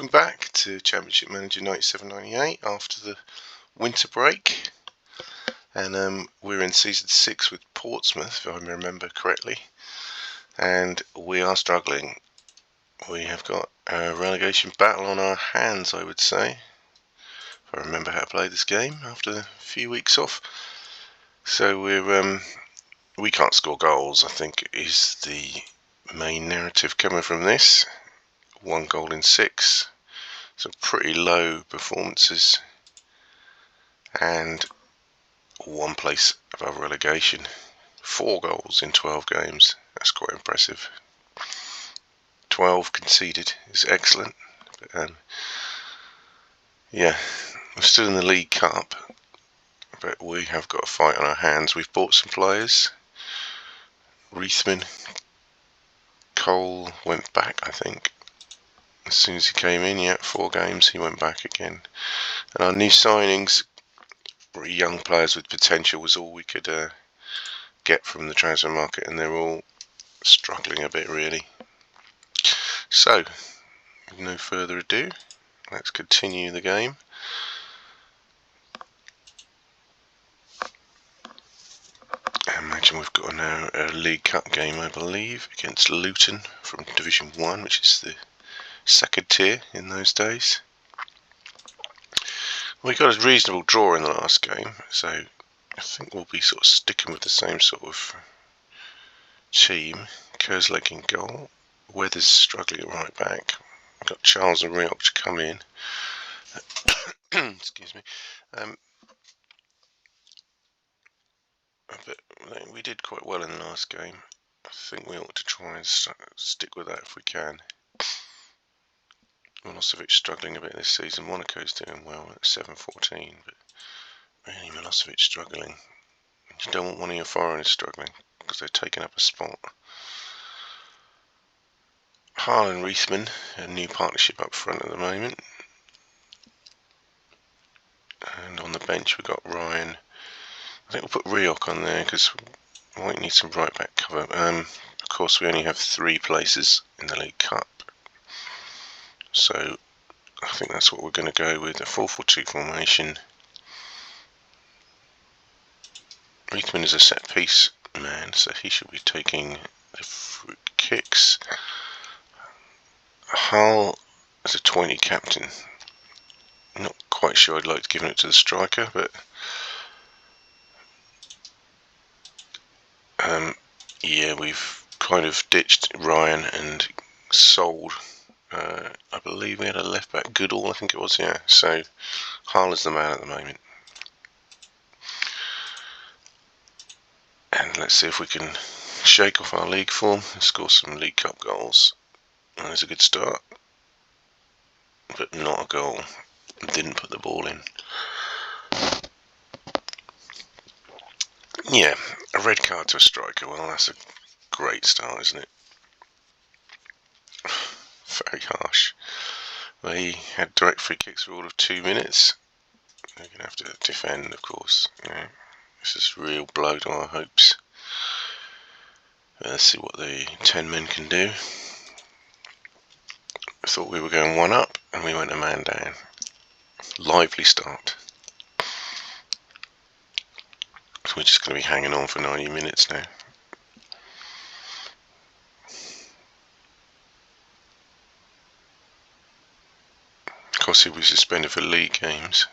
Welcome back to Championship Manager 97-98 after the winter break, and we're in Season 6 with Portsmouth, if I remember correctly, and we are struggling. We have got a relegation battle on our hands, I would say, if I remember how to play this game after a few weeks off. So we can't score goals, I think, is the main narrative coming from this. 1 goal in 6. Some pretty low performances and 1 place above relegation. 4 goals in 12 games. That's quite impressive. 12 conceded is excellent. But, yeah, we're still in the League Cup, but we have got a fight on our hands. We've bought some players. Reithman, Cole went back, I think. As soon as he came in, 4 games, he went back again. And our new signings, young players with potential, was all we could get from the transfer market, and they're all struggling a bit, really. So, with no further ado, let's continue the game. I imagine we've got now a League Cup game, I believe, against Luton from Division 1, which is the second tier in those days. We got a reasonable draw in the last game, so I think we'll be sort of sticking with the same sort of team. Kerslake in goal. Weather's struggling at right back. We've got Charles and Rioch to come in. Excuse me. But we did quite well in the last game. I think we ought to try and stick with that if we can. Milosevic struggling a bit this season. Monaco's doing well at 7-14, but really Milosevic struggling. You don't want one of your foreigners struggling because they're taking up a spot. Vale and Reithman, a new partnership up front at the moment. And on the bench we've got Ryan. I think we'll put Rioch on there because we might need some right back cover. Of course, we only have 3 places in the League Cup. So I think that's what we're going to go with, a 4-4-2 formation. Reithman is a set piece man, so he should be taking the free kicks. Hull is a 20 captain. Not quite sure I'd like to give it to the striker, but yeah, we've kind of ditched Ryan and sold. I believe we had a left back, Goodall, I think it was, yeah. So Hull is the man at the moment. And let's see if we can shake off our league form and score some League Cup goals. And there's a good start, but not a goal. Didn't put the ball in. Yeah, a red card to a striker. Well, that's a great start, isn't it? Very harsh. They had direct free kicks for all of 2 minutes. They're going to have to defend, of course. This is a real blow to our hopes. Let's see what the 10 men can do. I thought we were going 1 up, and we went a man down. Lively start. So we're just going to be hanging on for 90 minutes now. Of course, he'll be suspended for league games.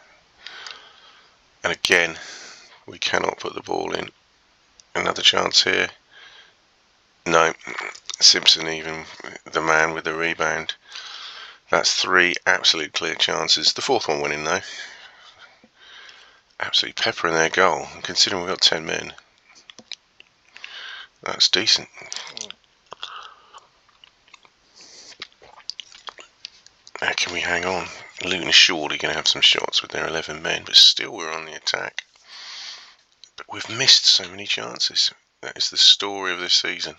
And again, we cannot put the ball in. Another chance here. No, Simpson, even the man with the rebound. That's 3 absolute clear chances. The 4th one went in though. Absolutely peppering their goal. And considering we've got 10 men, that's decent. How can we hang on? Luton is surely going to have some shots with their 11 men, but still we're on the attack. But we've missed so many chances. That is the story of this season.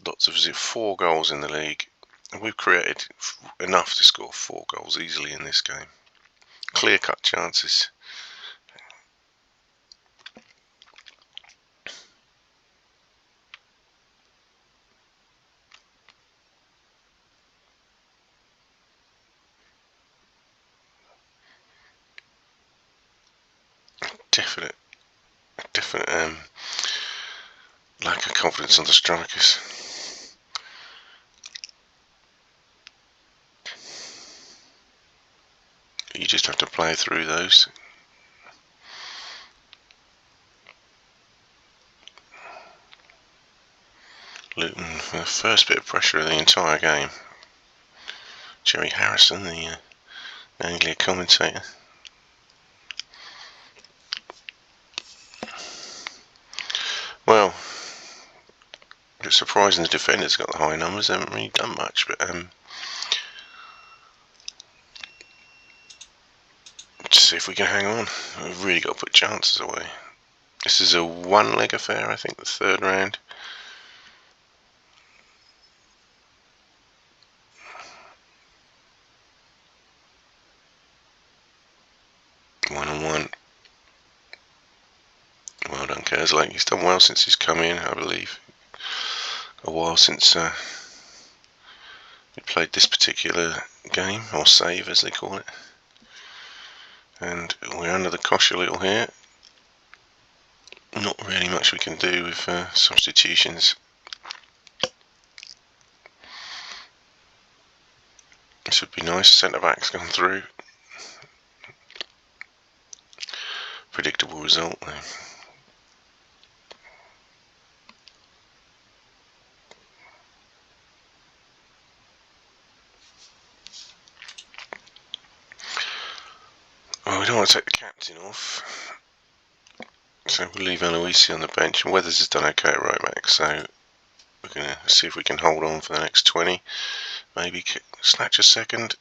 Lots of 4 goals in the league. And we've created enough to score 4 goals easily in this game. Clear-cut chances. definite lack of confidence on the strikers. You just have to play through those. Luton, the first bit of pressure of the entire game. Jerry Harrison, the Anglia commentator. Well, it's surprising the defenders got the high numbers. They haven't really done much, but just see if we can hang on. We've really got to put chances away. This is a one-leg affair, I think, the third round. One-on-one. Well done, Kerslake. He's done well since he's come in, I believe. A while since we played this particular game, or save as they call it. And we're under the cosh a little here. Not really much we can do with substitutions. This would be nice. Centre back's gone through. Predictable result though. Well, we don't want to take the captain off, so we'll leave Aloisi on the bench. And Weathers has done okay at right back, so we're going to see if we can hold on for the next 20. Maybe snatch a second.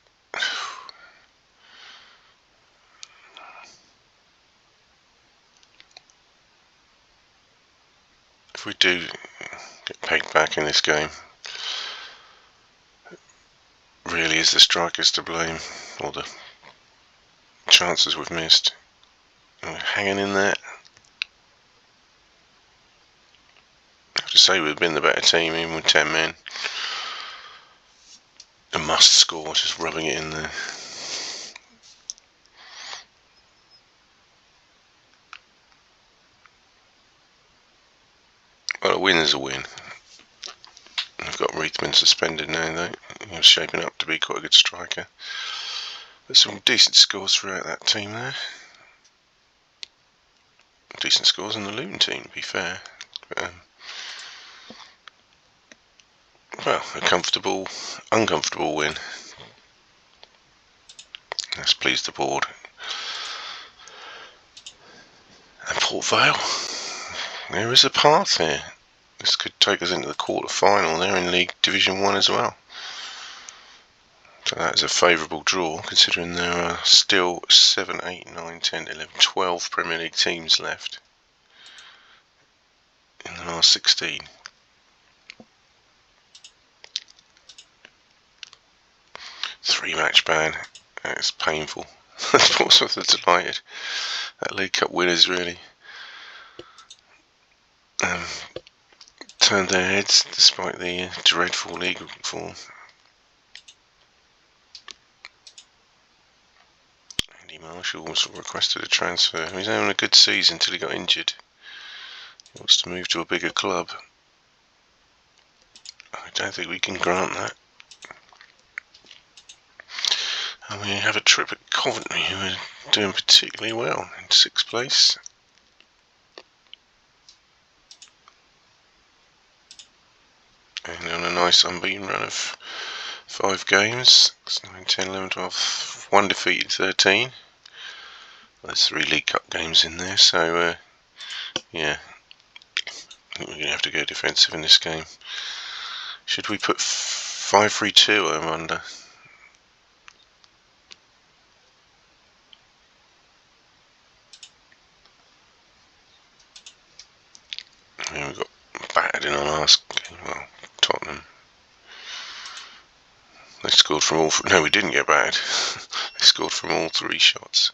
If we do get pegged back in this game, really is the strikers to blame, or the chances we've missed. And we're hanging in there. I have to say we've been the better team, even with 10 men. A must score, just rubbing it in there. Well, a win is a win. We've got Reithman suspended now, though. He's shaping up to be quite a good striker. There's some decent scores throughout that team there. Decent scores in the Luton team, to be fair. But, well, a comfortable, uncomfortable win. That's pleased the board. And Port Vale. There is a path here. This could take us into the quarter-final. They're in League Division 1 as well. So that is a favourable draw, considering there are still 7, 8, 9, 10, 11, 12 Premier League teams left in the last 16. Three-match ban. It's painful. Portsmouth are delighted. That League Cup winners really turned their heads despite the dreadful league form. Andy Marshall also requested a transfer. He's having a good season until he got injured. He wants to move to a bigger club. I don't think we can grant that. And we have a trip at Coventry, who are doing particularly well in 6th place. And on a nice unbeaten run of 5 games. 9, 10, 11, 12, 1 defeated 13. There's 3 League Cup games in there, so yeah. I think we're going to have to go defensive in this game. Should we put 5-3-2, I wonder? Yeah, we got battered in our last game. Well, Tottenham. They scored from all. No, we didn't get battered. They scored from all 3 shots.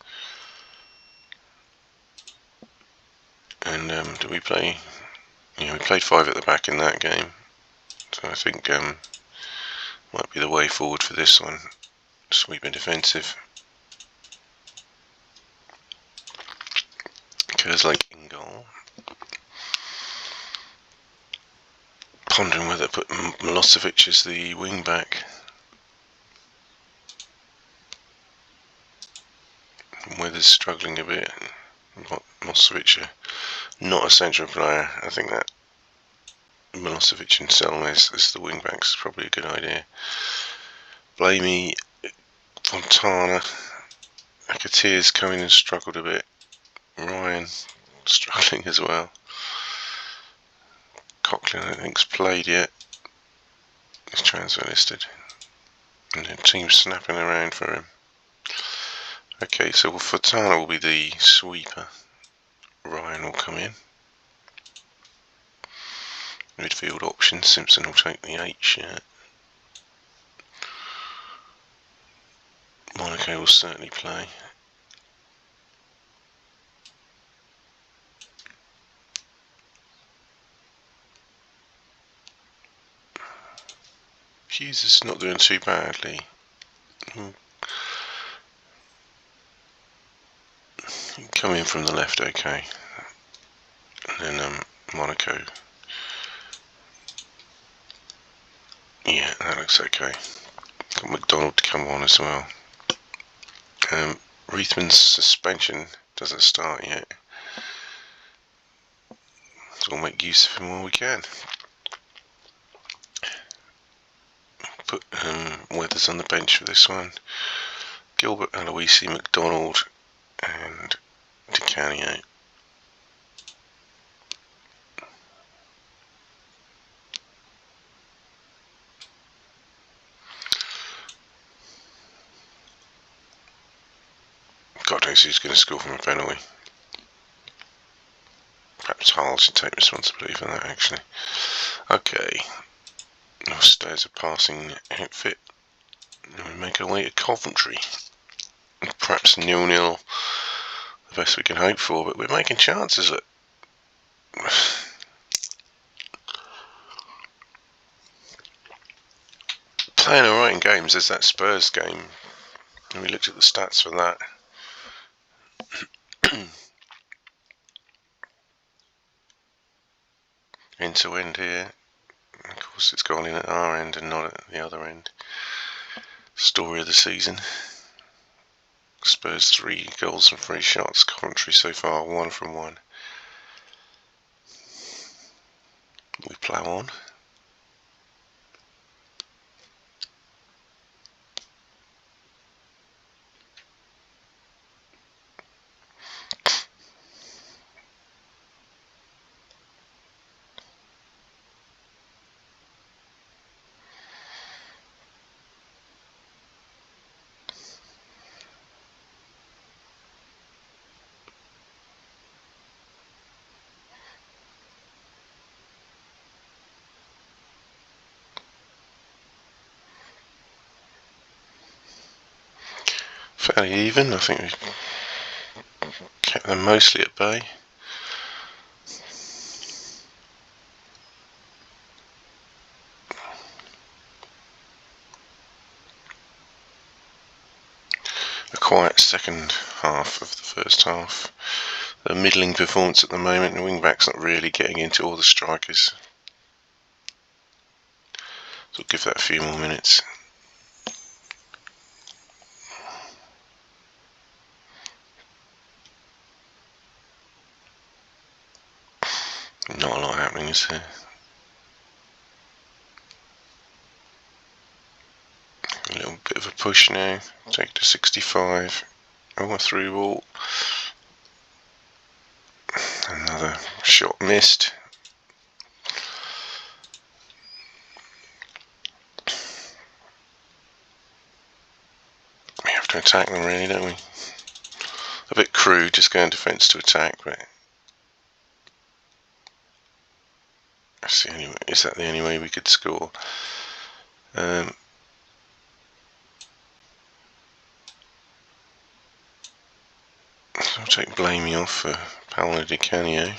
And did we play? Yeah, we played 5 at the back in that game. So I think might be the way forward for this one. Sweeping defensive. Kerslake in goal. pondering whether to put Milosevic as the wing back. Weather's struggling a bit. Milosevic, not a central player. I think that Milosevic and Selmes as the wing backs is probably a good idea. Blamey, Fontana, Akatir's come in and struggled a bit. Ryan struggling as well. Coughlin I don't think's played yet. He's transfer listed. And the team's snapping around for him. Okay, so Fontana will be the sweeper. Ryan will come in. Midfield option, Simpson will take the 8 shirt. Monaco will certainly play. Hughes is not doing too badly. Come in from the left, okay. And then Monaco. Yeah, that looks okay. Got McDonald to come on as well. Reithman's suspension doesn't start yet. So we'll make use of him while we can. Put Weathers on the bench for this one. Gilbert, Aloisi, McDonald and Di Canio. God knows who's going to score from a penalty. Perhaps Hull should take responsibility for that, actually. Okay. Stairs a passing outfit. And we make our way to Coventry. Perhaps 0-0, the best we can hope for, but we're making chances. Look. Playing alright in games. There's that Spurs game. And we looked at the stats for that. End to end here. Of course it's gone in at our end and not at the other end. Story of the season. Spurs 3 goals and 3 shots. Coventry so far 1 from 1. We plough on. Fairly even. I think we kept them mostly at bay. A quiet second half of the first half. A middling performance at the moment. The wing back's not really getting into all the strikers. So we'll give that a few more minutes. Not a lot happening, is there? A little bit of a push now. Take it to 65. Oh, a through ball. Another shot missed. We have to attack them, really, don't we? A bit crude, just going defence to attack, but that's the only way. Is that the only way we could score? I'll take Blamey off for Paolo Di Canio.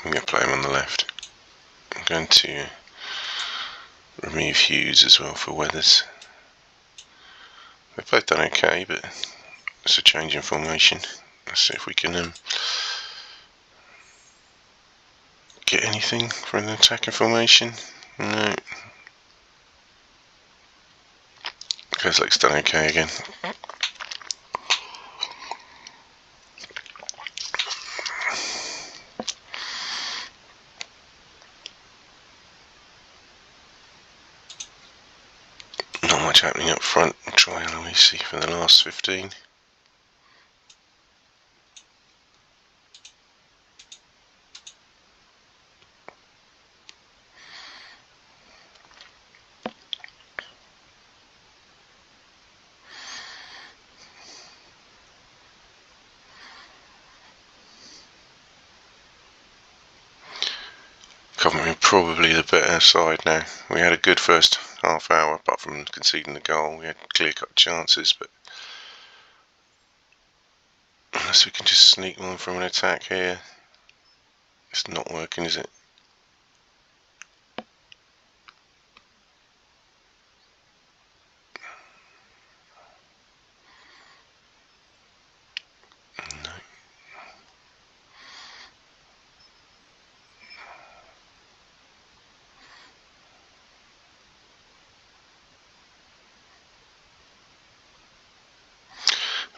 I'm going to play him on the left. going to remove Hughes as well for Weathers. They've both done okay, but it's a change in formation. Let's see if we can get anything from an attacking formation. No. Kesel's done okay again. Not much happening up front. I'll try Aloisi for the last 15. Coventry probably the better side now. We had a good first half hour, apart from conceding the goal. We had clear-cut chances, but unless we can just sneak one from an attack here, it's not working, is it?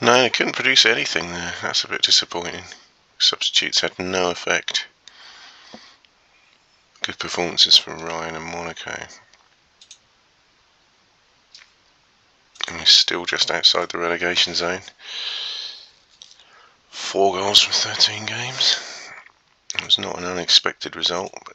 No, they couldn't produce anything there. That's a bit disappointing. Substitutes had no effect. Good performances from Ryan and Monaco. And we're still just outside the relegation zone. 4 goals from 13 games. It was not an unexpected result, but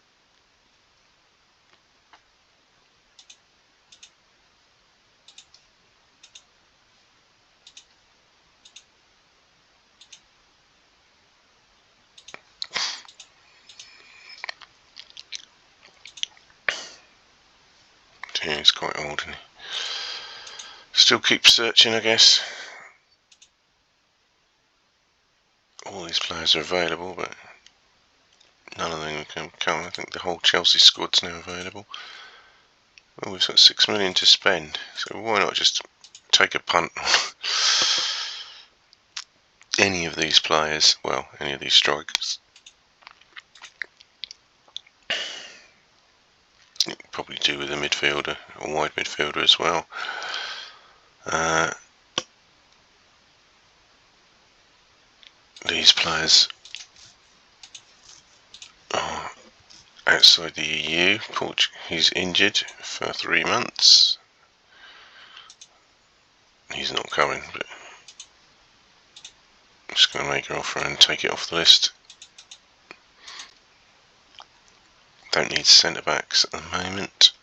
he's quite old, isn't he? Still keep searching, I guess. All these players are available, but none of them can come. I think the whole Chelsea squad's now available. Well, we've got 6 million to spend, so why not just take a punt on any of these players? Well, any of these strikers. Probably do with a midfielder, a wide midfielder as well. These players are outside the EU. He's injured for 3 months. He's not coming, but I'm just going to make an offer and take it off the list. Don't need centre backs at the moment.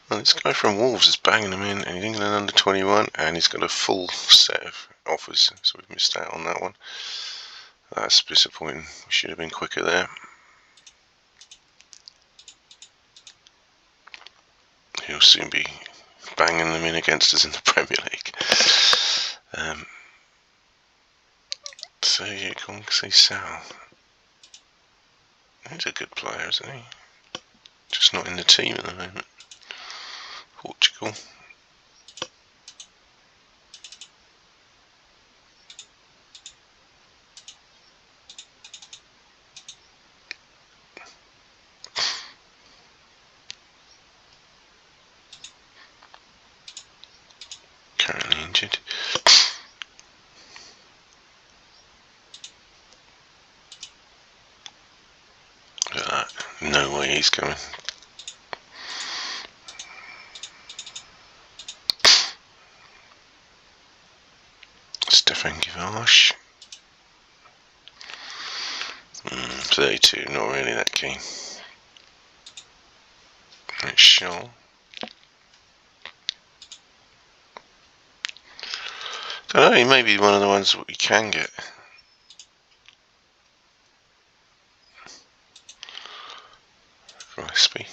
Well, this guy from Wolves is banging them in, and he's England under 21, and he's got a full set of offers, so we've missed out on that one. That's disappointing. We should have been quicker there. He'll soon be banging them in against us in the Premier League. So yeah, Kongsi Sal. He's a good player, isn't he? Just not in the team at the moment. Portugal. Currently injured. Look at that. No way he's coming. Stefan Givash. 32, not really that keen. It's Shaw. Don't know, he may be one of the ones that we can get. Gillespie.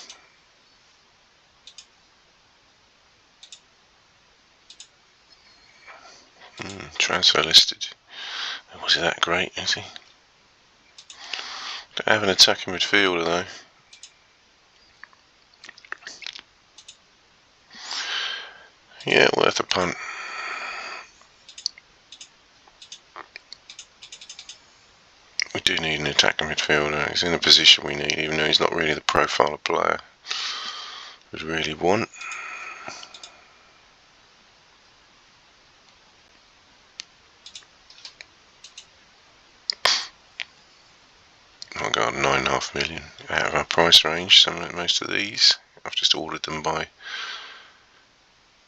Transfer listed. Was he that great, is he? Don't have an attacking midfielder though. Yeah, worth a punt. We do need an attacking midfielder. He's in a position we need, even though he's not really the profile of player we'd really want. Oh god, 9.5 million out of our price range. Most of these, I've just ordered them by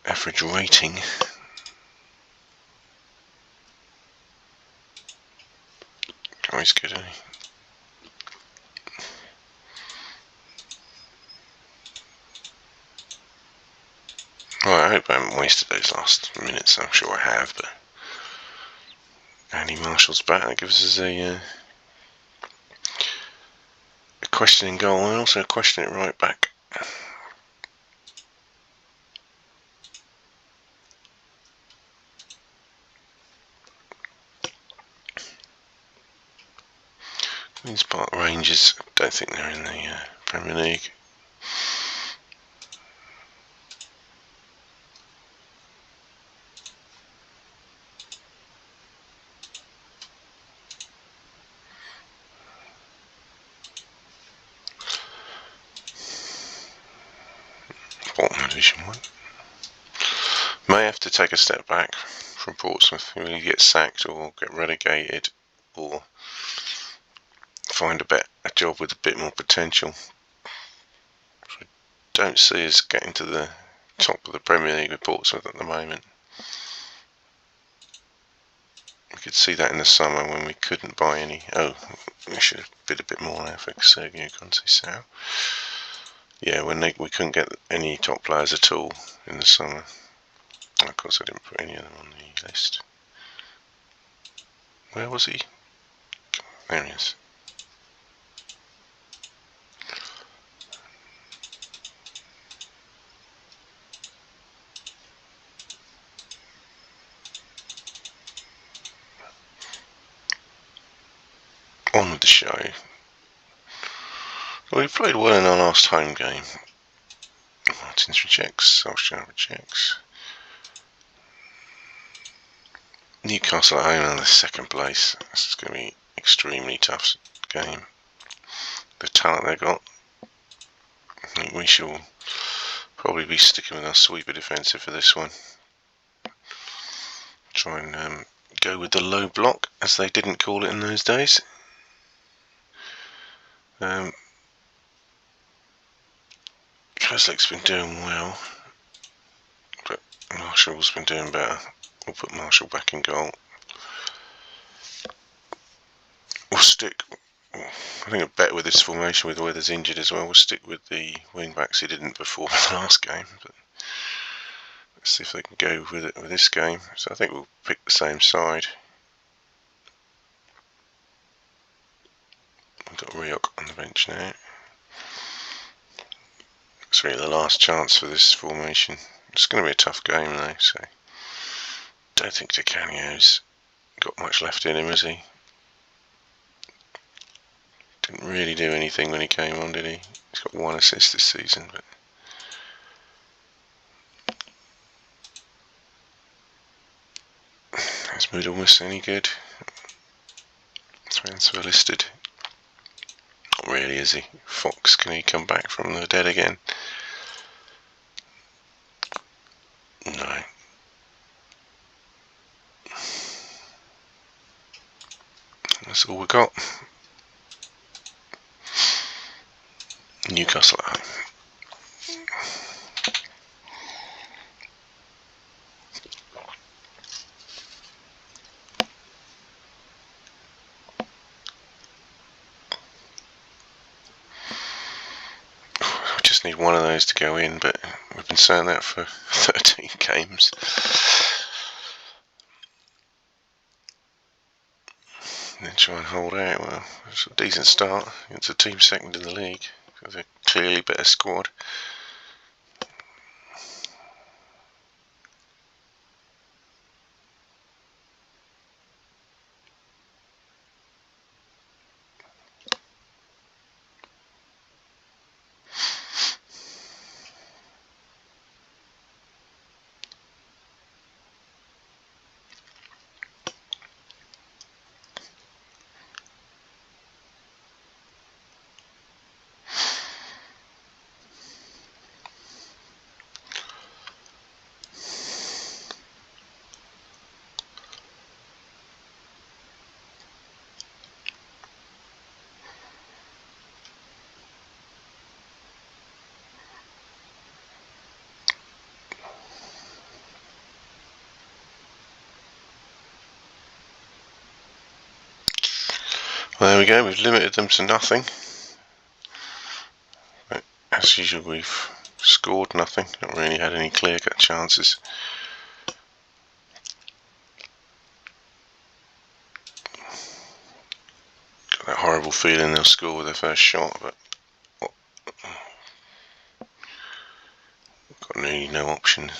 average rating. Oh, he's good, isn't he? Well, I hope I haven't wasted those last minutes. I'm sure I have, but Andy Marshall's back. That gives us a question in goal and also a question at right back. Queen's Park Rangers, don't think they're in the Premier League. Bottom of Division 1. May have to take a step back from Portsmouth. We really get sacked or get relegated or find a job with a bit more potential. So I don't see us getting to the top of the Premier League with Portsmouth at the moment. We could see that in the summer when we couldn't buy any. Oh, we should have bid a bit more there for Sergio Conceição. Yeah, when we couldn't get any top players at all in the summer. Of course, I didn't put any of them on the list. Where was he? There he is. On with the show. Well, we played well in our last home game. Martins rejects, Solskjaer rejects. Newcastle at home in the second place. This is going to be extremely tough game. The talent they got. I think we shall probably be sticking with our sweeper defensive for this one. Try and go with the low block, as they didn't call it in those days. Kerslak's been doing well, but Marshall's been doing better. We'll put Marshall back in goal. We'll stick, I think, a bet with this formation with Weathers injured as well. We'll stick with the wing backs who didn't perform in the last game, but let's see if they can go with it with this game. So I think we'll pick the same side. We've got Rioch on the bench now. It's really the last chance for this formation. It's going to be a tough game though, so don't think Di Canio's got much left in him, has he? Didn't really do anything when he came on, did he? He's got 1 assist this season, but is Middlemiss any good? Transfer listed. Not really, is he? Fox, can he come back from the dead again? No. That's all we got. Newcastle at home. We just need one of those to go in, but we've been saying that for 13 games. And then try and hold out. Well, it's a decent start. It's a team second in the league. It's a clearly better squad. Well, there we go, we've limited them to nothing. But as usual, we've scored nothing, not really had any clear-cut chances. Got that horrible feeling they'll score with their first shot, but got really no option.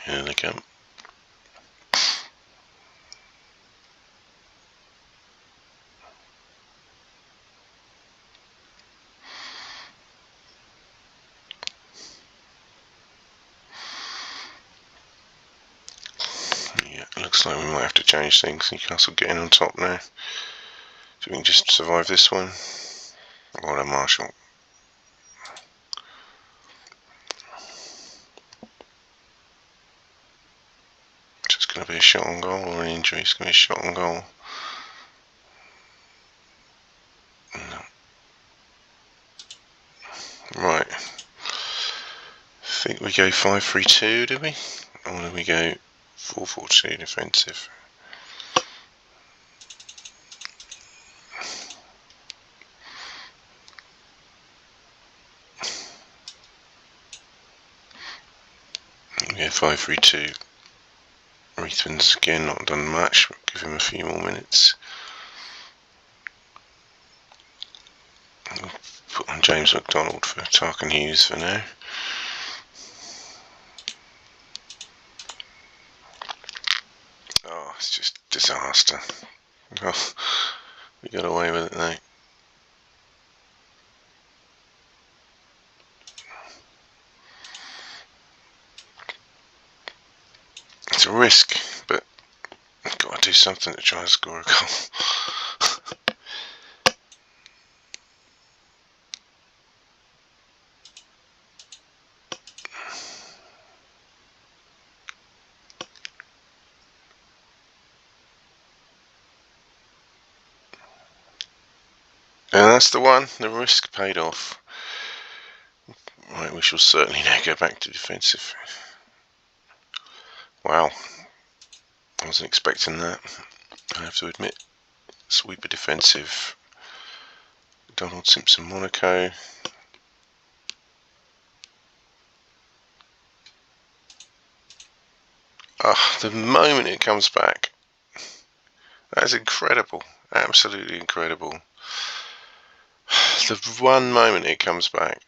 Here they come. Yeah, looks like we might have to change things. Newcastle getting on top now. So we can just survive this one. What a Marshall. Just going to be a shot on goal or an injury. It's going to be a shot on goal. No. Right. I think we go 5-3-2, do we? Or do we go 4-4-2 defensive? Yeah, 5-3-2. Reithman's again not done much. We'll give him a few more minutes. We'll put on James McDonald for Tarkin Hughes for now. Oh, it's just disaster. Oh, we got away with it though. It's a risk, but I've got to do something to try and score a goal. And that's the one. The risk paid off. Right, we shall certainly now go back to defensive. Wow, I wasn't expecting that, I have to admit. Sweeper defensive. Donald Simpson, Monaco. Ah, the moment it comes back. That is incredible. Absolutely incredible. The one moment it comes back.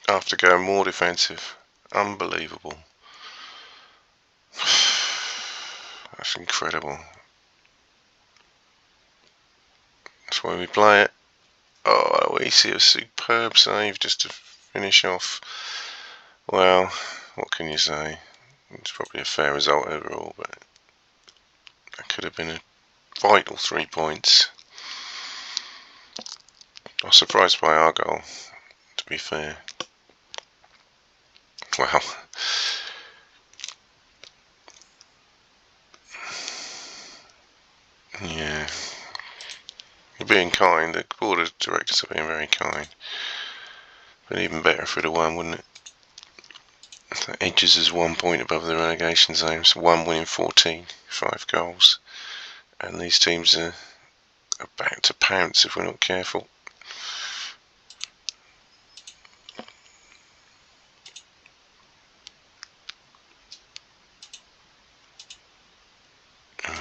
After going more defensive. Unbelievable. That's incredible. That's why we play it. Oh, we see a superb save just to finish off. Well, what can you say? It's probably a fair result overall, but that could have been a vital 3 points. I was surprised by our goal, to be fair. Well, yeah. You're being kind. The board of directors are being very kind. But even better if we'd have won, wouldn't it? That edges us 1 point above the relegation zone. So 1 win in 14, 5 goals. And these teams are about to pounce if we're not careful.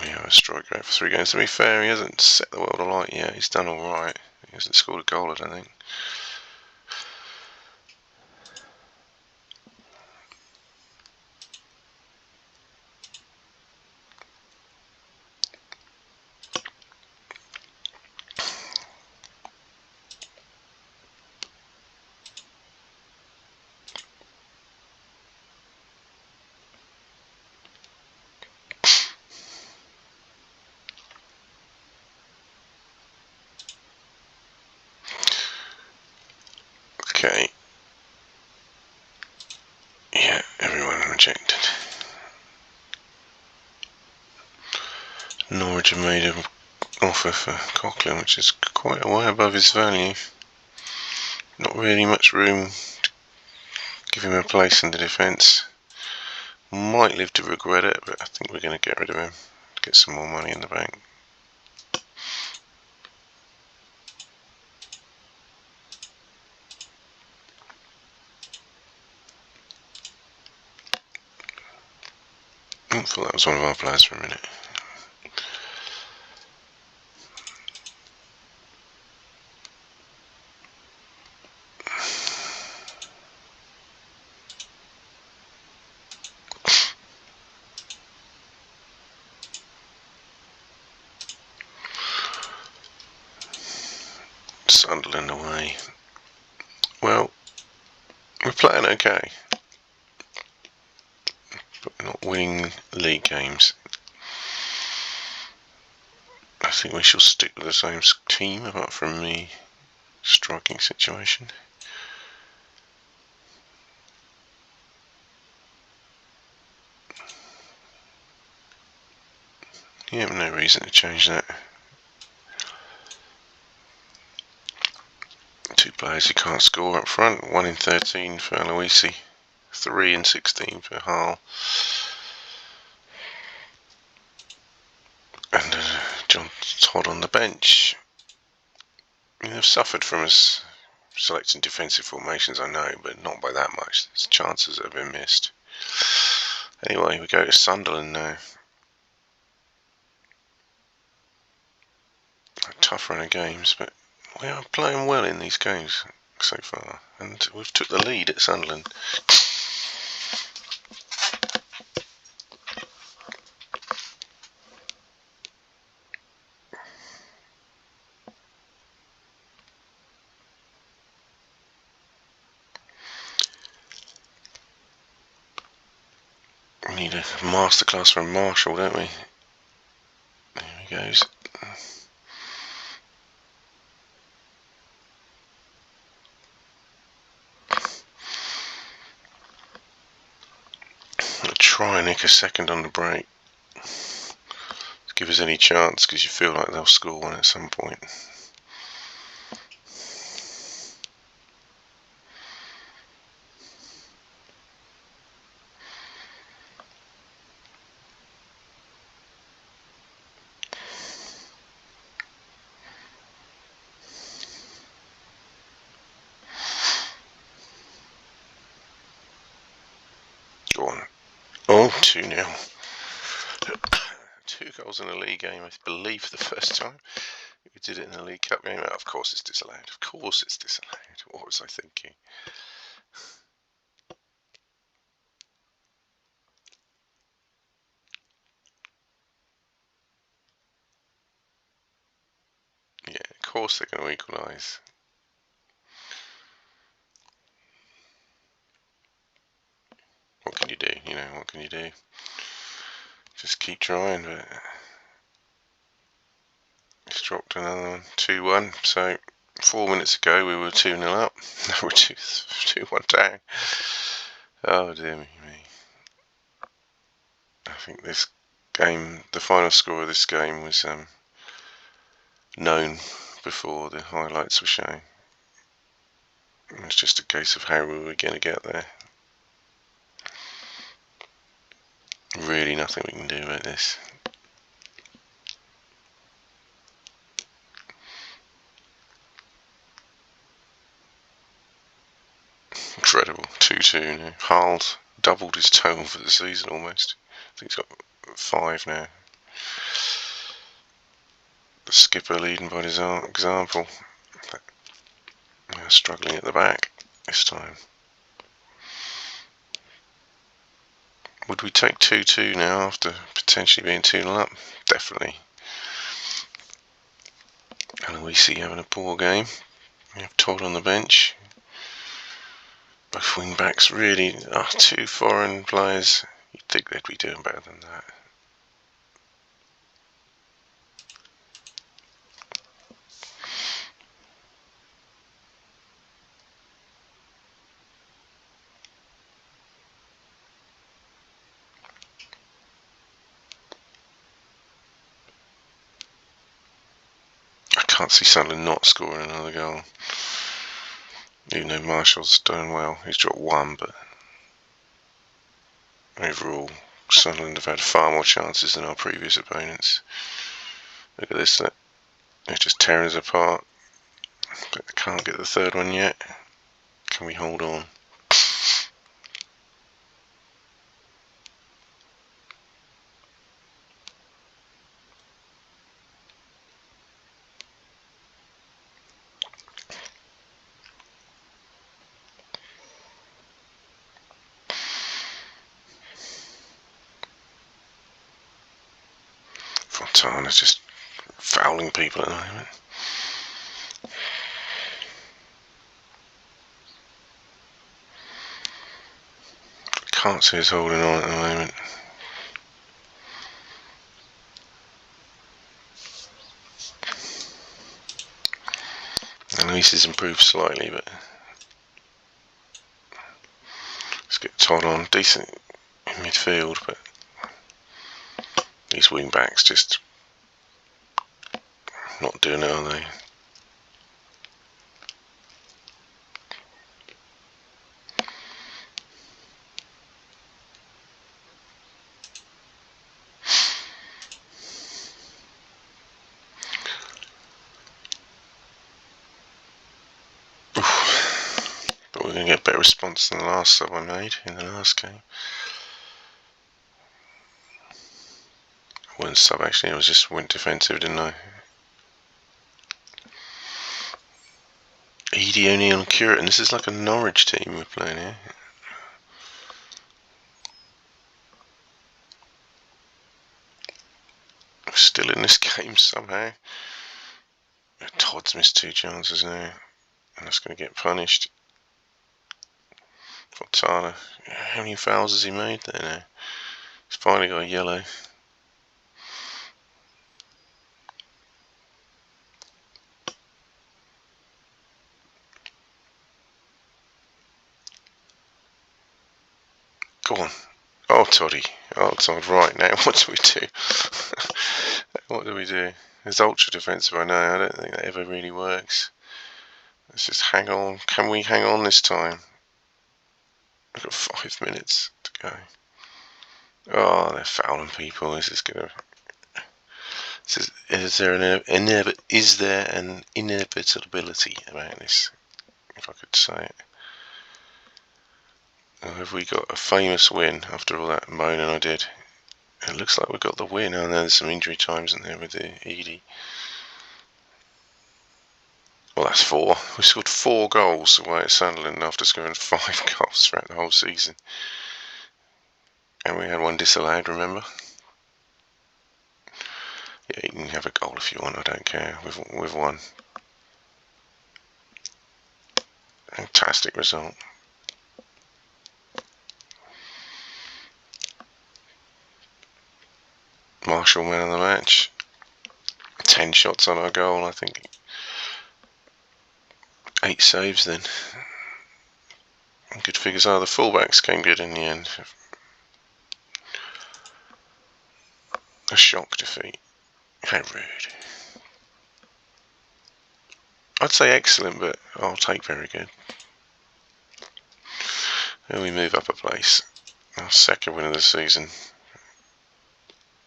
We have a strike rate for 3 games. To be fair, he hasn't set the world alight yet. He's done alright. He hasn't scored a goal, I don't think. Okay. Yeah, everyone rejected. Norwich have made an offer for Coughlin, which is quite a way above his value. Not really much room to give him a place in the defence. Might live to regret it, but I think we're going to get rid of him. Get some more money in the bank. I thought that was one of our players for a minute. Sunderland away. Well, we're playing okay, but we're not winning league games. I think we shall stick with the same team apart from the striking situation. Yeah, no reason to change that. Two players who can't score up front. 1 in 13 for Aloisi, 3 in 16 for Vale, and John Todd on the bench. They've suffered from us selecting defensive formations, I know, but not by that much. There's chances that have been missed. Anyway, we go to Sunderland now. A tough run of games, but we are playing well in these games so far, and we've took the lead at Sunderland. We need a masterclass from Marshall, don't we? There he goes. I'll try and nick a second on the break to give us any chance, because you feel like they'll score one at some point. Go on. Oh, 2-0. 2 goals in a league game, I believe, for the first time. We did it in a League Cup game. Oh, of course it's disallowed. Of course it's disallowed. What was I thinking? Yeah, of course they're going to equalise. What can you do? What can you do? Just keep trying, but it's dropped another one. 2-1. So 4 minutes ago we were 2-0 up. Now we're 2-1 down. Oh dear me. I think this game, the final score of this game was known before the highlights were shown. It's just a case of how we were going to get there. Really nothing we can do about this. Incredible. 2-2 now. Hull's doubled his total for the season almost. I think he's got 5 now. The skipper leading by his example. Struggling at the back this time. Would we take 2-2 now after potentially being 2-0 up? Definitely. Aloisi having a poor game. We have Todd on the bench. Both wing backs really are 2 foreign players. You'd think they'd be doing better than that. I can't see Sunderland not scoring another goal. Even though Marshall's done well. He's dropped 1, but overall, Sunderland have had far more chances than our previous opponents. Look at this, they're just tearing us apart. But they can't get the third one yet. Can we hold on? Fontana's just fouling people at the moment. Can't see us holding on at the moment. At least it's improved slightly, but let's get Todd on. Decent in midfield, but these wing backs just not doing it, are they? But we're going to get a better response than the last sub I made in the last game. I wasn't sub actually, I just went defensive, didn't I? Edie only on Curtin. This is like a Norwich team we're playing here. We're still in this game somehow. Todd's missed 2 chances now, and that's going to get punished. Fontana, how many fouls has he made there now? He's finally got a yellow. Go on. Oh, Toddy. Oh, Todd, right, now what do we do? What do we do? It's ultra defensive, I know. I don't think that ever really works. Let's just hang on. Can we hang on this time? We've got 5 minutes to go. Oh, they're fouling people. This is gonna. Is there an inevitability about this? If I could say it. Or have we got a famous win after all that moaning I did? It looks like we've got the win. Oh, there's some injury times in there with the Edie. Well, that's 4. We scored 4 goals away at Sunderland after scoring 5 goals throughout the whole season. And we had 1 disallowed, remember? Yeah, you can have a goal if you want, I don't care. We've won. Fantastic result. Marshall man of the match. 10 shots on our goal, I think. 8 saves then. Good figures are. The fullbacks came good in the end. A shock defeat. How rude. I'd say excellent, but I'll take very good. And we move up a place. Our 2nd win of the season.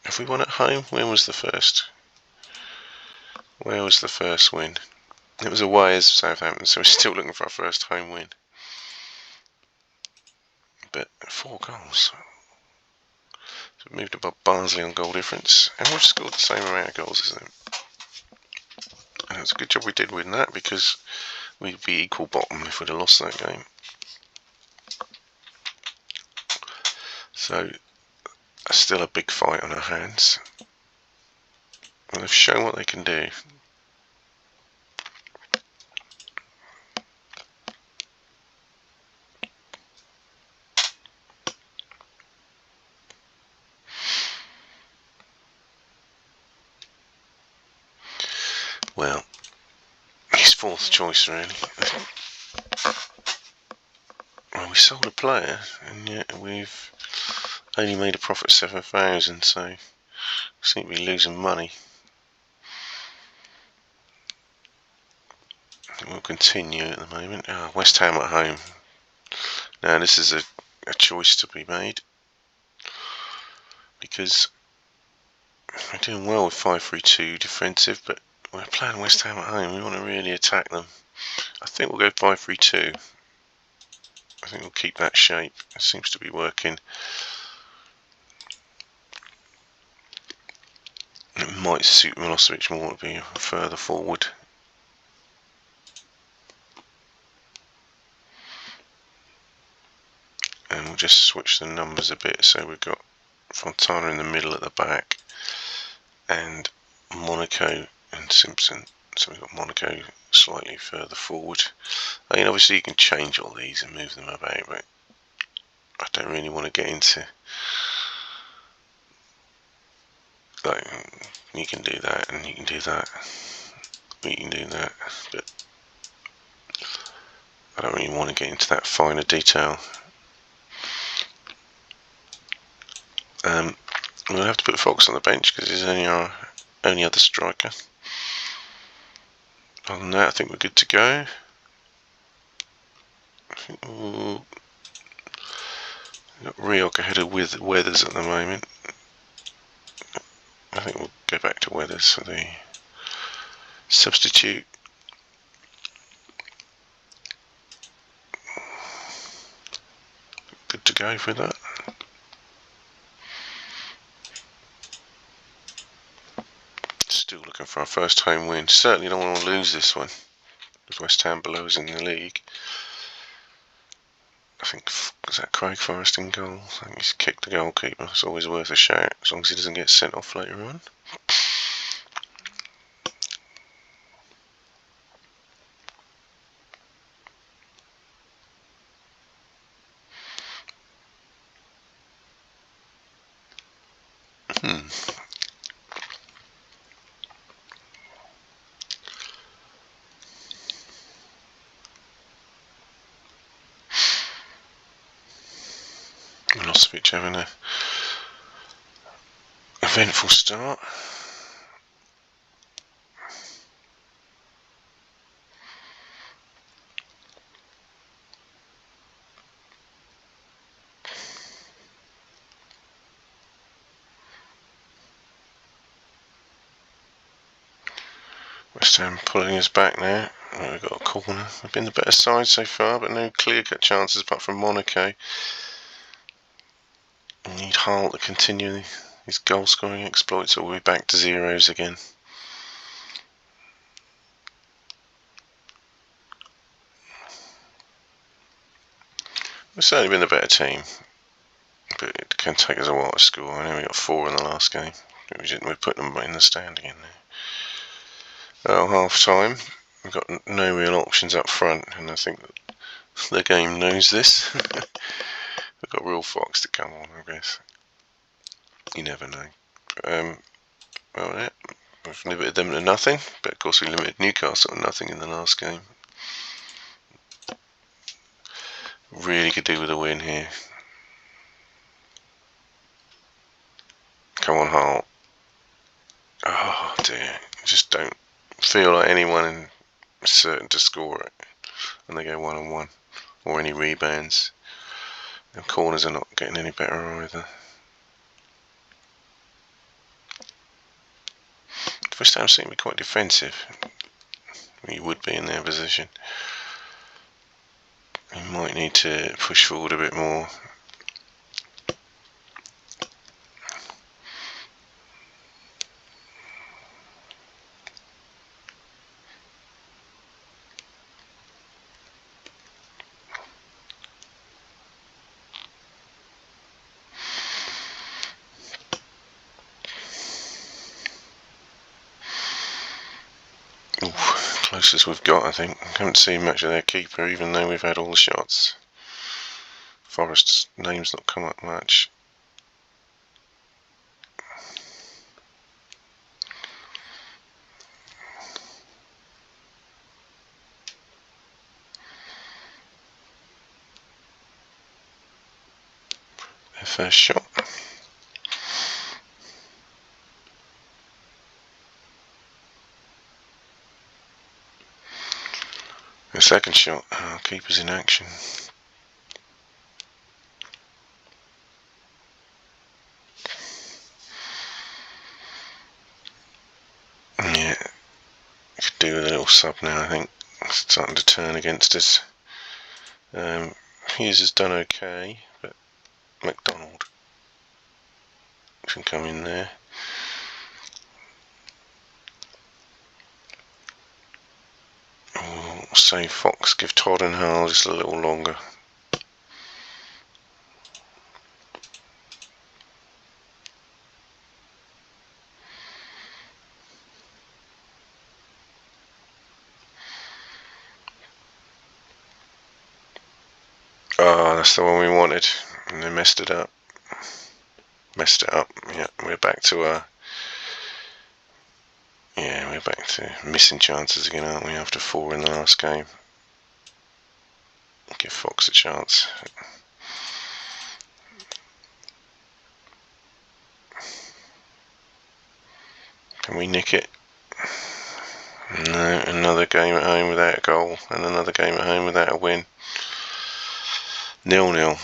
Have we won at home? When was the first? Where was the first win? It was away as Southampton, so we're still looking for our first home win. But 4 goals. So we moved above Barnsley on goal difference, and we've scored the same amount of goals as them. And it's a good job we did win that, because we'd be equal bottom if we'd have lost that game. So, still a big fight on our hands. And they've shown what they can do. Well, his 4th choice really. Well, we sold a player, and yet we've only made a profit of 7,000, so we seem to be losing money. We'll continue at the moment. West Ham at home. Now this is a choice to be made. because we're doing well with 5-3-2 defensive, but we're playing West Ham at home. We want to really attack them. I think we'll go 5-3-2. I think we'll keep that shape. It seems to be working. It might suit Milosevic more to be further forward. And we'll just switch the numbers a bit, so we've got Fontana in the middle at the back and Monaco and Simpson. So we've got Monaco slightly further forward. I mean, obviously you can change all these and move them about, but I don't really want to get into, like, you can do that and you can do that, you can do that, but I don't really want to get into that finer detail. We'll have to put Fox on the bench because he's only our only other striker. Other than that, I think we're good to go. We've got Rioch ahead of Weathers at the moment. I think we'll go back to Weathers for the substitute. Good to go for that. Still looking for our first home win. Certainly don't want to lose this one with West Ham below us in the league. I think, is that Craig Forrest in goal? I think he's kicked the goalkeeper. It's always worth a shout, as long as he doesn't get sent off later on. Milosevic having a eventful start. West Ham pulling us back now. We've got a corner. We've been the better side so far, but no clear-cut chances apart from Monaco. We need Hull to continue his goal-scoring exploits, or we'll be back to zeros again. We've certainly been the better team, but it can take us a while to score. I know we got 4 in the last game. We're putting them in the stand again now. At half-time, we've got no real options up front, and I think that the game knows this. We've got real Fox to come on, I guess. You never know. Well, yeah, we've limited them to nothing, but of course we limited Newcastle to nothing in the last game. Really could do with a win here. Come on, Hull. Oh dear, just don't feel like anyone is certain to score it, and they go 1-on-1, or any rebounds. And corners are not getting any better either. West Ham seem to be quite defensive. You would be in their position. You might need to push forward a bit more. Closest we've got, I think. Haven't seen much of their keeper, even though we've had all the shots. Forrest's name's not come up much. Their first shot. The second shot. Oh, keeper's in action. sub now, I think. It's starting to turn against us. Hughes has done okay, but McDonald can come in there. We'll say Fox, give Todd and Hull just a little longer. Oh, that's the one we wanted, and they messed it up. Yeah, we're back to we're back to missing chances again, aren't we, after 4 in the last game. Give Fox a chance. Can we nick it? No, another game at home without a goal, and another game at home without a win. 0-0.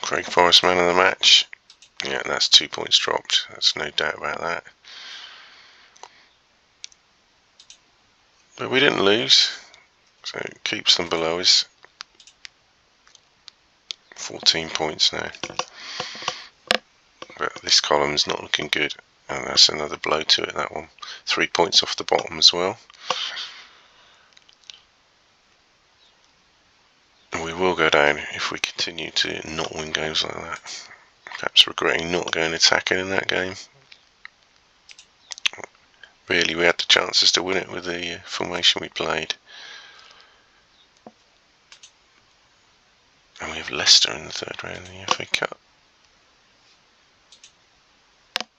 Craig Forrest, man of the match. Yeah, that's 2 points dropped. There's no doubt about that. But we didn't lose, so it keeps them below us. 14 points now. But this column's not looking good, and that's another blow to it, that one. 3 points off the bottom as well. And we will go down if we continue to not win games like that. Perhaps regretting not going attacking in that game. Really, we had the chances to win it with the formation we played. And we have Leicester in the 3rd round of the FA Cup.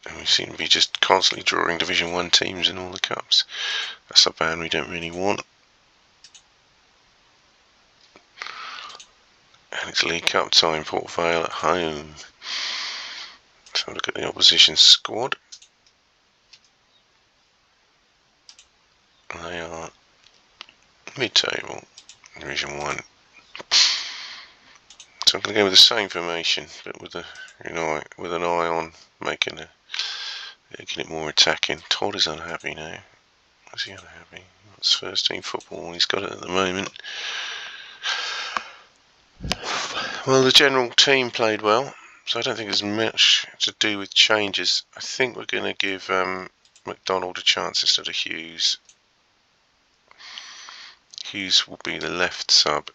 And we seem to be just constantly drawing Division 1 teams in all the cups. That's a band we don't really want. And it's League Cup time, Port Vale at home. So look at the opposition squad. They are mid-table, Division 1. So I'm going to go with the same formation, but with an eye on making it more attacking. Todd is unhappy now. Is he unhappy? It's first team football. He's got it at the moment. Well, the general team played well, so I don't think there's much to do with changes. I think we're going to give McDonald a chance instead of Hughes. Hughes will be the left sub.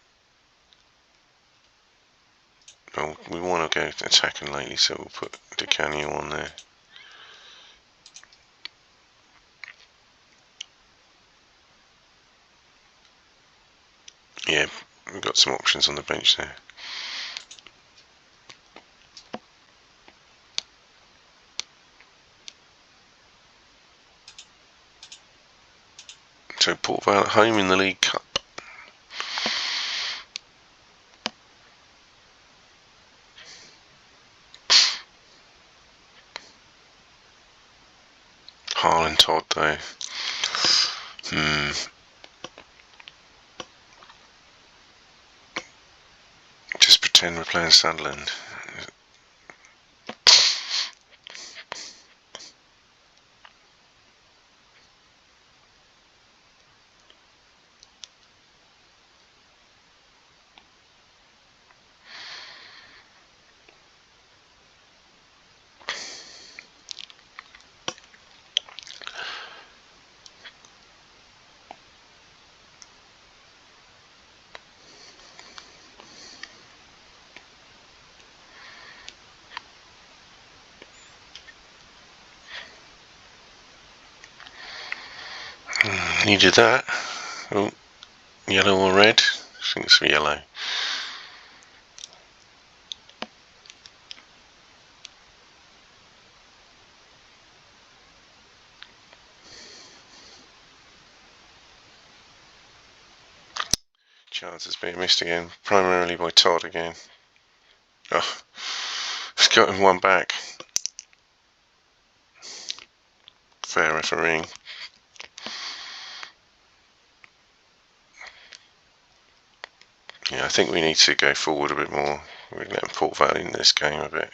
Well, we want to go attacking lately, so we'll put DeCanio on there. Yeah, we've got some options on the bench there. So Port Vale at home in the League Cup. Harl and Todd though. Just pretend we're playing Sunderland. Needed that. Oh, yellow or red? I think it's yellow. Chances being missed again, primarily by Todd again. Oh, he's got him one back. Fair refereeing. Yeah, I think we need to go forward a bit more. We're letting Port Vale in this game a bit.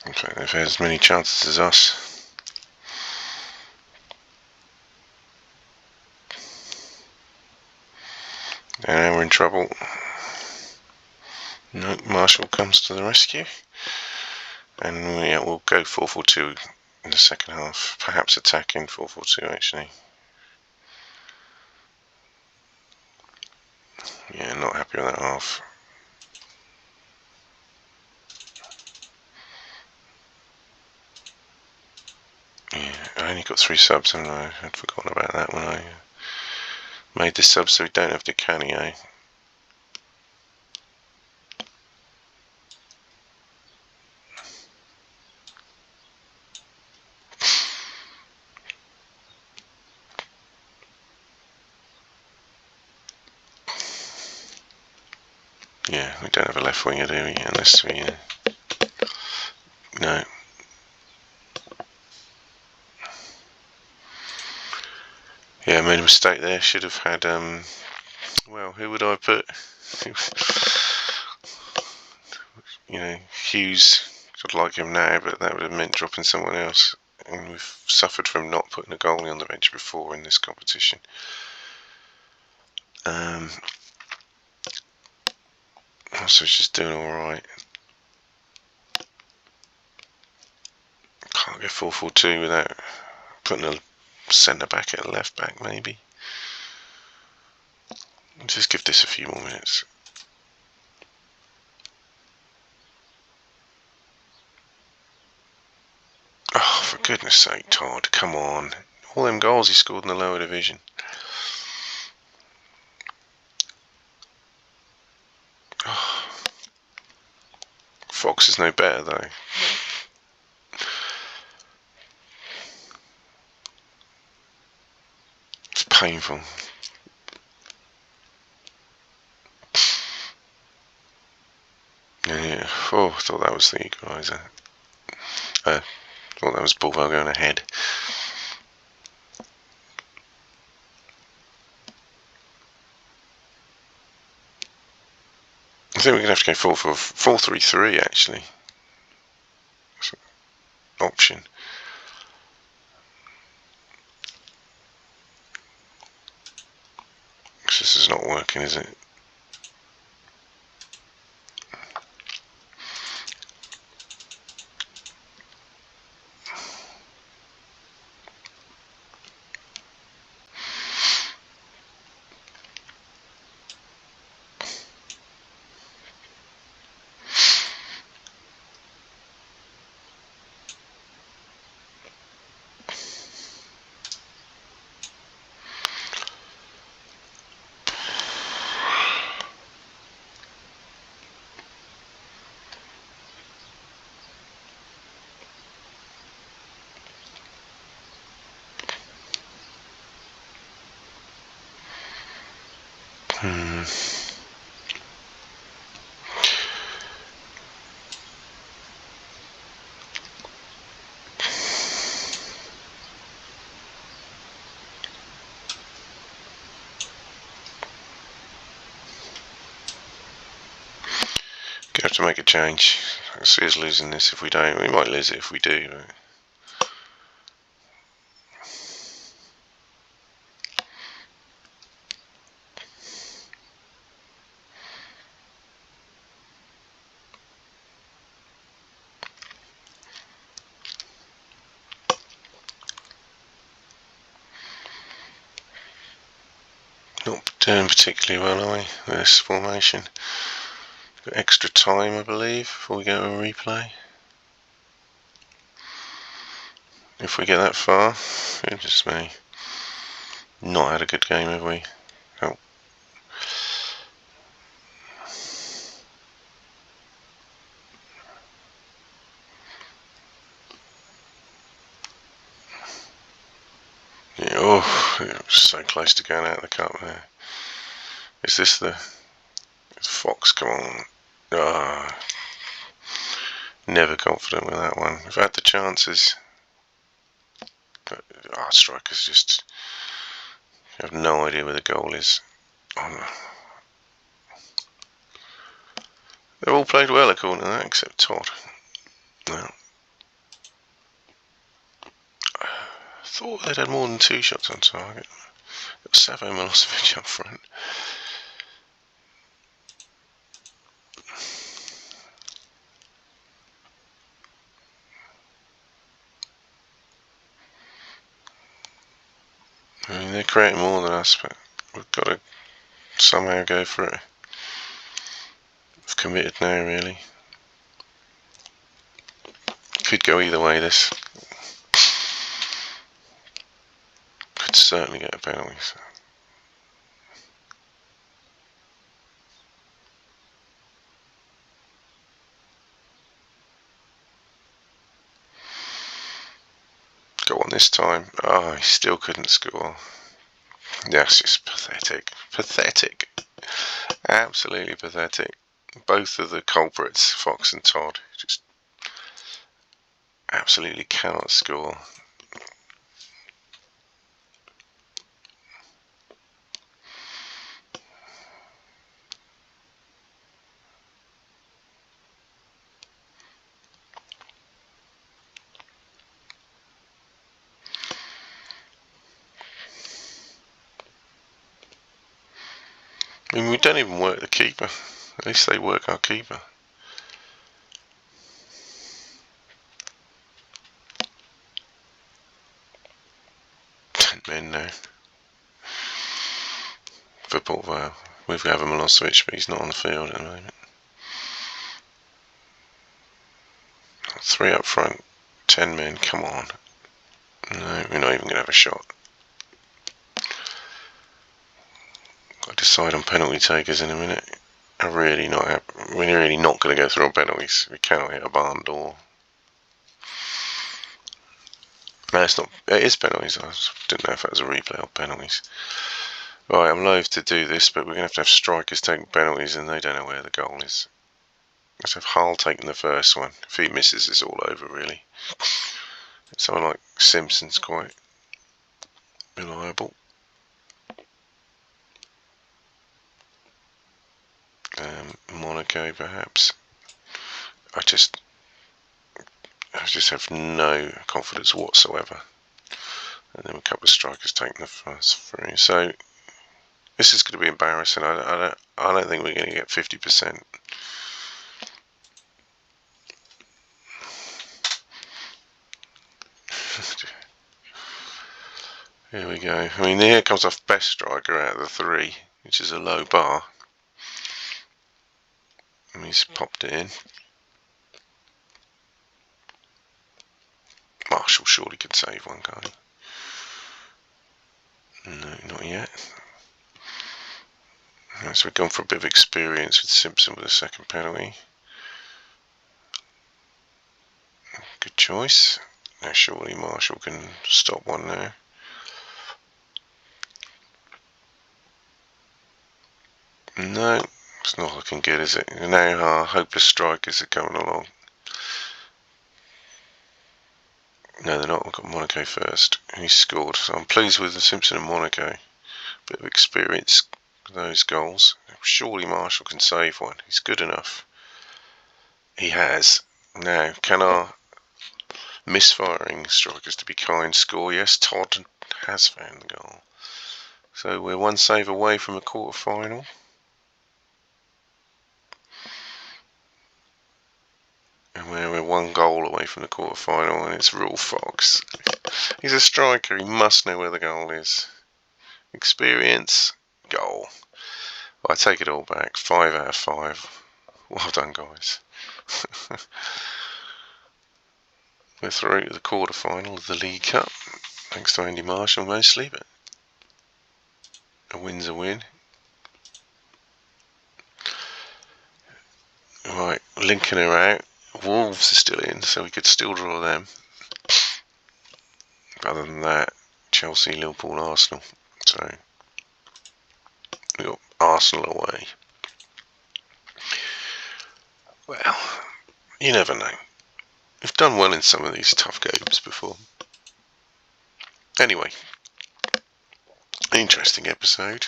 In fact, they've had as many chances as us. And now we're in trouble. No, Marshall comes to the rescue. And we'll go 4-4-2 in the second half. Perhaps attacking 4-4-2 actually. Yeah, not happy with that half. Yeah, I only got 3 subs, haven't I? I'd forgotten about that when I made the subs, so we don't have the Canio. Yeah, we don't have a left winger, do we? Unless we... no. Yeah, I made a mistake there. Should have had, well, who would I put? You know, Hughes. I'd like him now, but that would have meant dropping someone else. And we've suffered from not putting a goalie on the bench before in this competition. So she's doing alright. Can't go 4-4-2 without putting a centre back at a left back, maybe. Just give this a few more minutes. Oh, for goodness sake, Todd, come on. All them goals he scored in the lower division. Oh. Fox is no better, though. It's painful. Yeah. Oh, I thought that was the equaliser. I thought that was Bulwell going ahead. I think we're going to have to go 4-3-3 actually. Option. Because this is not working, is it? Have to make a change. I see us losing this if we don't. We might lose it if we do. But... not doing particularly well, are we? This formation. Got extra time, I believe, before we go to a replay. If we get that far, it just may not had a good game, have we? Oh. Yeah, oh, it was so close to going out of the cup there. Is this the Fox? Come on. Oh, never confident with that one. We've had the chances, but our strikers just have no idea where the goal is. Oh. They've all played well according to that, except Todd. Well, thought they'd had more than 2 shots on target. It was Savo Milosevic up front. I mean, they're creating more than us, but we've got to somehow go for it. We've committed now, really. Could go either way, this. Could certainly get a penalty. So. Go on this time. Oh, he still couldn't score. That's just pathetic. Pathetic. Absolutely pathetic. Both of the culprits, Fox and Todd, just absolutely cannot score. I mean, we don't even work the keeper. At least they work our keeper. Men now. For Port Vale. We've got Milosevic, but he's not on the field at the moment. 3 up front, 10 men, come on. No, we're not even going to have a shot. Got to decide on penalty takers in a minute. We're really not going to go through on penalties. We cannot hit a barn door. No, it's not. It is penalties. I didn't know if that was a replay or penalties. Right, I'm loath to do this, but we're going to have strikers taking penalties, and they don't know where the goal is. Let's have Hull taking the first one. If he misses, it's all over, really. Someone like Simpson's quite reliable. Monaco, perhaps. I just have no confidence whatsoever. And then a couple of strikers taking the first three. So this is going to be embarrassing. I don't think we're going to get 50%. Here we go. I mean, here comes off best striker out of the 3, which is a low bar. And he's popped it in. Marshall surely could save one, can't he? No, not yet. Right, so we've gone for a bit of experience with Simpson with a second penalty. Good choice. Now surely Marshall can stop one there. No, it's not looking good, is it? Now our hopeless strikers are coming along. No, they're not. We've got Monaco first. He scored. So I'm pleased with the Simpson and Monaco. Bit of experience with those goals. Surely Marshall can save one. He's good enough. He has. Now, can our misfiring strikers to be kind score? Yes, Todd has found the goal. So we're one save away from a quarter-final. And we're 1 goal away from the quarter-final, and it's Rule Fox. He's a striker, he must know where the goal is. Experience, goal. I take it all back, 5 out of 5. Well done, guys. We're through to the quarter-final of the League Cup, thanks to Andy Marshall mostly, but a win's a win. Right, Lincoln are out. Wolves are still in, so we could still draw them. But other than that, Chelsea, Liverpool, Arsenal. So we got Arsenal away. Well, you never know. We've done well in some of these tough games before. Anyway, interesting episode.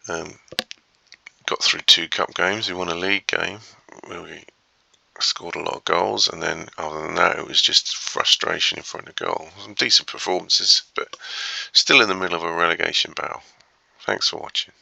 Got through 2 cup games. We won a league game where we scored a lot of goals, and then other than that, it was just frustration in front of goal. Some decent performances, but still in the middle of a relegation battle. Thanks for watching.